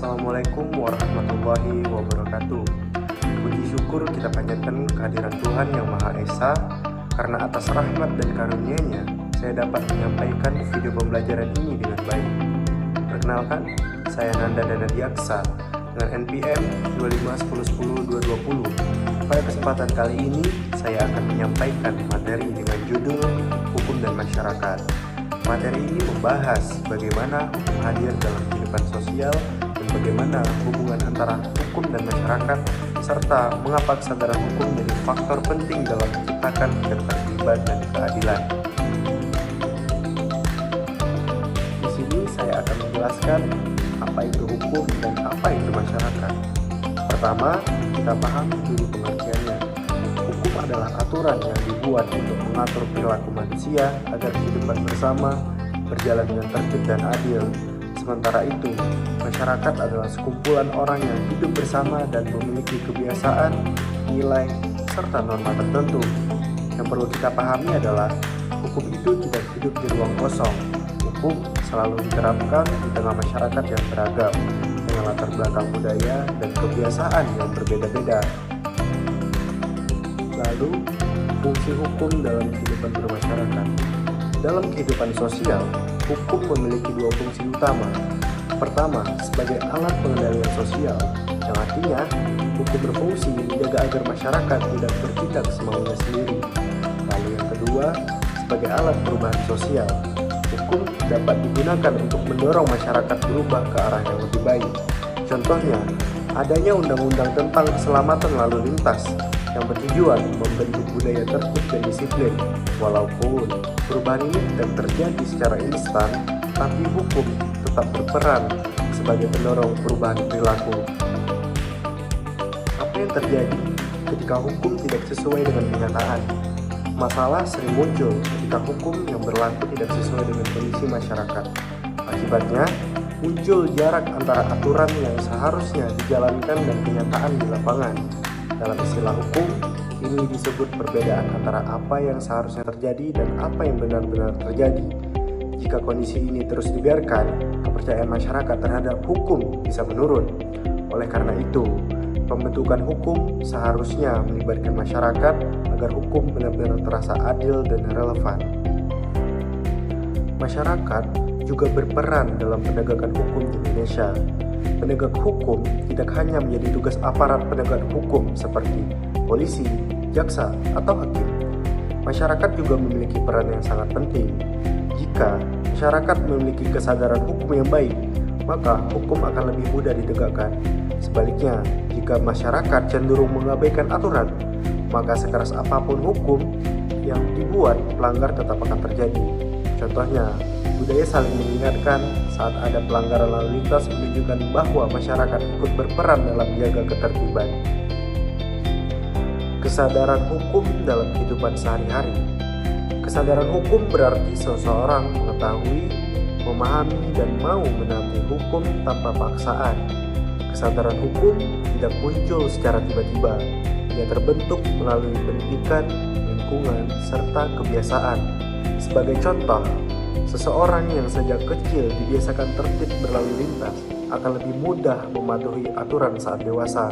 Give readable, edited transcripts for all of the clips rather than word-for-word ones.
Assalamualaikum warahmatullahi wabarakatuh. Puji syukur kita panjatkan kehadiran Tuhan Yang Maha Esa, karena atas rahmat dan karunia-Nya saya dapat menyampaikan video pembelajaran ini dengan baik. Perkenalkan, saya Nanda Danadiaksa dengan NPM 25110220. Pada kesempatan kali ini saya akan menyampaikan materi dengan judul Hukum dan Masyarakat. Materi ini membahas bagaimana hukum hadir dalam kehidupan sosial dan bagaimana hubungan antara hukum dan masyarakat, serta mengapa kesadaran hukum menjadi faktor penting dalam menciptakan ketertiban dan keadilan. Di sini saya akan menjelaskan apa itu hukum dan apa itu masyarakat. Pertama, kita pahami dulu pengertiannya. Hukum adalah aturan yang dibuat untuk mengatur perilaku manusia agar kehidupan bersama berjalan dengan tertib dan adil. Sementara itu, masyarakat adalah sekumpulan orang yang hidup bersama dan memiliki kebiasaan, nilai, serta norma tertentu. Yang perlu kita pahami adalah hukum itu tidak hidup di ruang kosong. Hukum selalu diterapkan di tengah masyarakat yang beragam, dengan latar belakang budaya dan kebiasaan yang berbeda-beda. Lalu, fungsi hukum dalam kehidupan bermasyarakat. Dalam kehidupan sosial, hukum memiliki dua fungsi utama. Pertama, sebagai alat pengendalian sosial, yang artinya hukum berfungsi menjaga agar masyarakat tidak bertindak semaunya sendiri. Lalu yang kedua, sebagai alat perubahan sosial, hukum dapat digunakan untuk mendorong masyarakat berubah ke arah yang lebih baik. Contohnya, adanya undang-undang tentang keselamatan lalu lintas yang bertujuan membentuk budaya tertib dan disiplin. Walaupun perubahan ini tidak terjadi secara instan, tapi hukum tetap berperan sebagai pendorong perubahan perilaku. Apa yang terjadi ketika hukum tidak sesuai dengan kenyataan? Masalah sering muncul ketika hukum yang berlaku tidak sesuai dengan kondisi masyarakat. Akibatnya, muncul jarak antara aturan yang seharusnya dijalankan dan kenyataan di lapangan. Dalam istilah hukum, ini disebut perbedaan antara apa yang seharusnya terjadi dan apa yang benar-benar terjadi. Jika kondisi ini terus dibiarkan, kepercayaan masyarakat terhadap hukum bisa menurun. Oleh karena itu, pembentukan hukum seharusnya melibatkan masyarakat agar hukum benar-benar terasa adil dan relevan. Masyarakat juga berperan dalam penegakan hukum di Indonesia. Penegak hukum tidak hanya menjadi tugas aparat penegak hukum seperti polisi, jaksa, atau hakim. Masyarakat juga memiliki peran yang sangat penting. Jika masyarakat memiliki kesadaran hukum yang baik, maka hukum akan lebih mudah ditegakkan. Sebaliknya, jika masyarakat cenderung mengabaikan aturan, maka sekeras apapun hukum yang dibuat, pelanggar tetap akan terjadi. Contohnya, budaya saling mengingatkan saat ada pelanggaran lalu lintas menunjukkan bahwa masyarakat ikut berperan dalam menjaga ketertiban. Kesadaran hukum dalam kehidupan sehari-hari. Kesadaran hukum berarti seseorang mengetahui, memahami, dan mau menaati hukum tanpa paksaan. Kesadaran hukum tidak muncul secara tiba-tiba. Ia terbentuk melalui pendidikan, lingkungan, serta kebiasaan. Sebagai contoh, seseorang yang sejak kecil dibiasakan tertib berlalu lintas akan lebih mudah mematuhi aturan saat dewasa.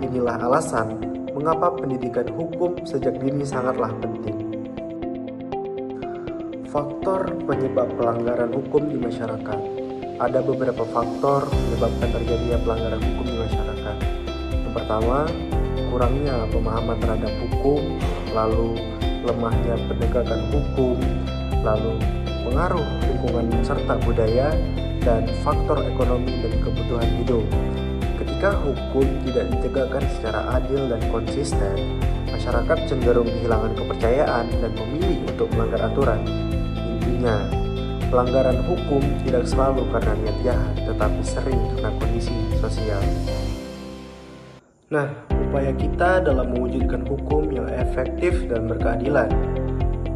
Inilah alasan mengapa pendidikan hukum sejak dini sangatlah penting. Faktor penyebab pelanggaran hukum di masyarakat. Ada beberapa faktor menyebabkan terjadinya pelanggaran hukum di masyarakat. Yang pertama, kurangnya pemahaman terhadap hukum, lalu lemahnya penegakan hukum, lalu pengaruh lingkungan serta budaya, dan faktor ekonomi dan kebutuhan hidup. Ketika hukum tidak ditegakkan secara adil dan konsisten, masyarakat cenderung kehilangan kepercayaan dan memilih untuk melanggar aturan. Intinya, pelanggaran hukum tidak selalu karena niat jahat, tetapi sering karena kondisi sosial. Nah, upaya kita dalam mewujudkan hukum yang efektif dan berkeadilan.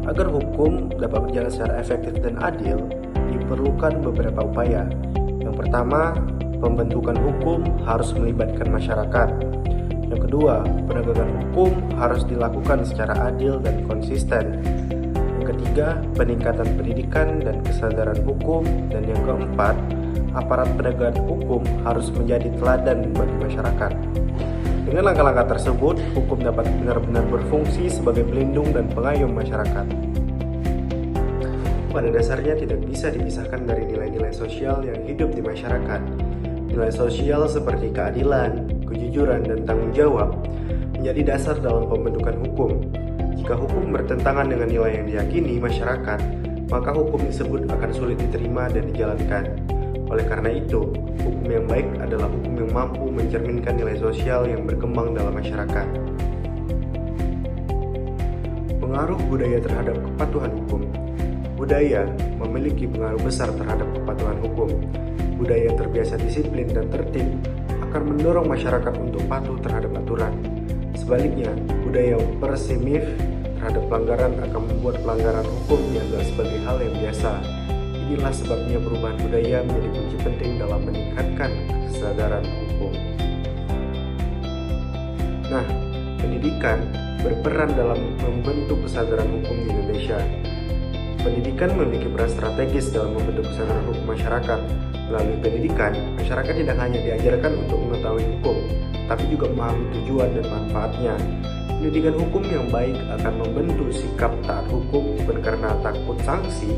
Agar hukum dapat berjalan secara efektif dan adil, diperlukan beberapa upaya. Yang pertama, pembentukan hukum harus melibatkan masyarakat. Yang kedua, penegakan hukum harus dilakukan secara adil dan konsisten. Yang ketiga, peningkatan pendidikan dan kesadaran hukum. Dan yang keempat, aparat penegak hukum harus menjadi teladan bagi masyarakat. Dengan langkah-langkah tersebut, hukum dapat benar-benar berfungsi sebagai pelindung dan pengayom masyarakat. Pada dasarnya tidak bisa dipisahkan dari nilai-nilai sosial yang hidup di masyarakat. Nilai sosial seperti keadilan, kejujuran, dan tanggung jawab menjadi dasar dalam pembentukan hukum. Jika hukum bertentangan dengan nilai yang diyakini masyarakat, maka hukum tersebut akan sulit diterima dan dijalankan. Oleh karena itu, hukum yang baik adalah hukum yang mampu mencerminkan nilai sosial yang berkembang dalam masyarakat. Pengaruh budaya terhadap kepatuhan hukum. Budaya memiliki pengaruh besar terhadap kepatuhan hukum. Budaya yang terbiasa disiplin dan tertib akan mendorong masyarakat untuk patuh terhadap aturan. Sebaliknya, budaya yang pesimis terhadap pelanggaran akan membuat pelanggaran hukum dianggap sebagai hal yang biasa. Inilah sebabnya perubahan budaya menjadi kunci penting dalam meningkatkan kesadaran hukum. Nah, pendidikan berperan dalam membentuk kesadaran hukum di Indonesia. Pendidikan memiliki peran strategis dalam membentuk kesadaran hukum masyarakat. Melalui pendidikan, masyarakat tidak hanya diajarkan untuk mengetahui hukum, tapi juga memahami tujuan dan manfaatnya. Pendidikan hukum yang baik akan membentuk sikap taat hukum bukan karena takut sanksi,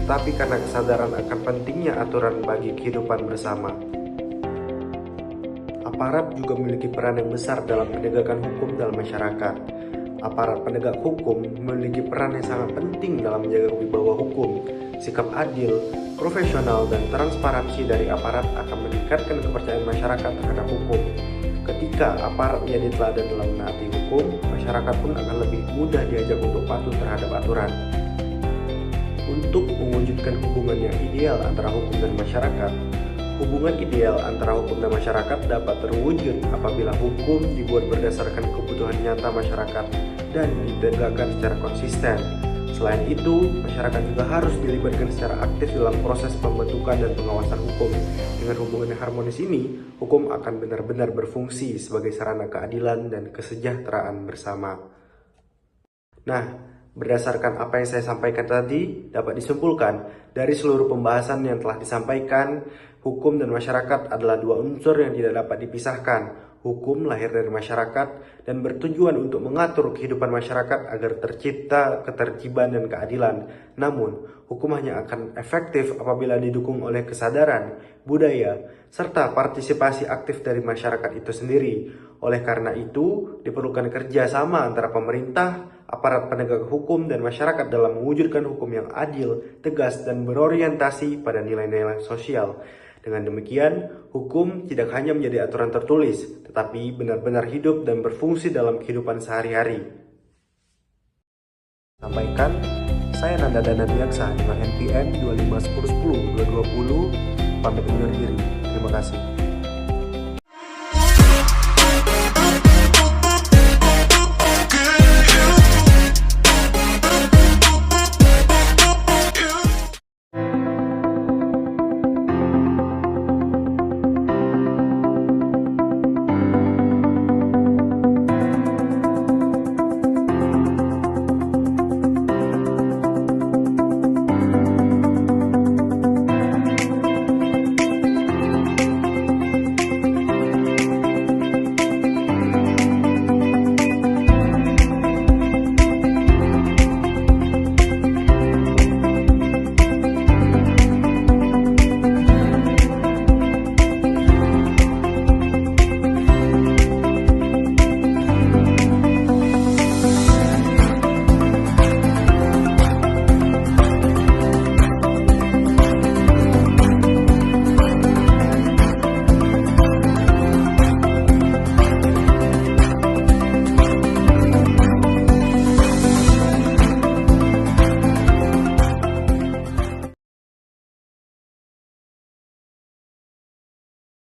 tapi karena kesadaran akan pentingnya aturan bagi kehidupan bersama. Aparat juga memiliki peran yang besar dalam penegakan hukum dalam masyarakat. Aparat penegak hukum memiliki peran yang sangat penting dalam menjaga wibawa hukum. Sikap adil, profesional, dan transparansi dari aparat akan meningkatkan kepercayaan masyarakat terhadap hukum. Ketika aparat menjadi teladan dalam menaati hukum, masyarakat pun akan lebih mudah diajak untuk patuh terhadap aturan. Untuk mewujudkan hubungan yang ideal antara hukum dan masyarakat, hubungan ideal antara hukum dan masyarakat dapat terwujud apabila hukum dibuat berdasarkan kebutuhan nyata masyarakat dan ditegakkan secara konsisten. Selain itu, masyarakat juga harus dilibatkan secara aktif dalam proses pembentukan dan pengawasan hukum. Dengan hubungan yang harmonis ini, hukum akan benar-benar berfungsi sebagai sarana keadilan dan kesejahteraan bersama. Nah, berdasarkan apa yang saya sampaikan tadi, dapat disimpulkan dari seluruh pembahasan yang telah disampaikan, hukum dan masyarakat adalah dua unsur yang tidak dapat dipisahkan. Hukum lahir dari masyarakat dan bertujuan untuk mengatur kehidupan masyarakat agar tercipta ketertiban dan keadilan. Namun, hukum hanya akan efektif apabila didukung oleh kesadaran, budaya, serta partisipasi aktif dari masyarakat itu sendiri. Oleh karena itu, diperlukan kerjasama antara pemerintah, aparat penegak hukum, dan masyarakat dalam mewujudkan hukum yang adil, tegas, dan berorientasi pada nilai-nilai sosial. Dengan demikian, hukum tidak hanya menjadi aturan tertulis, tetapi benar-benar hidup dan berfungsi dalam kehidupan sehari-hari. Sampaikan, saya Nanda Dana Biaksa dengan NPM 251010 220, pamit undur diri. Terima kasih.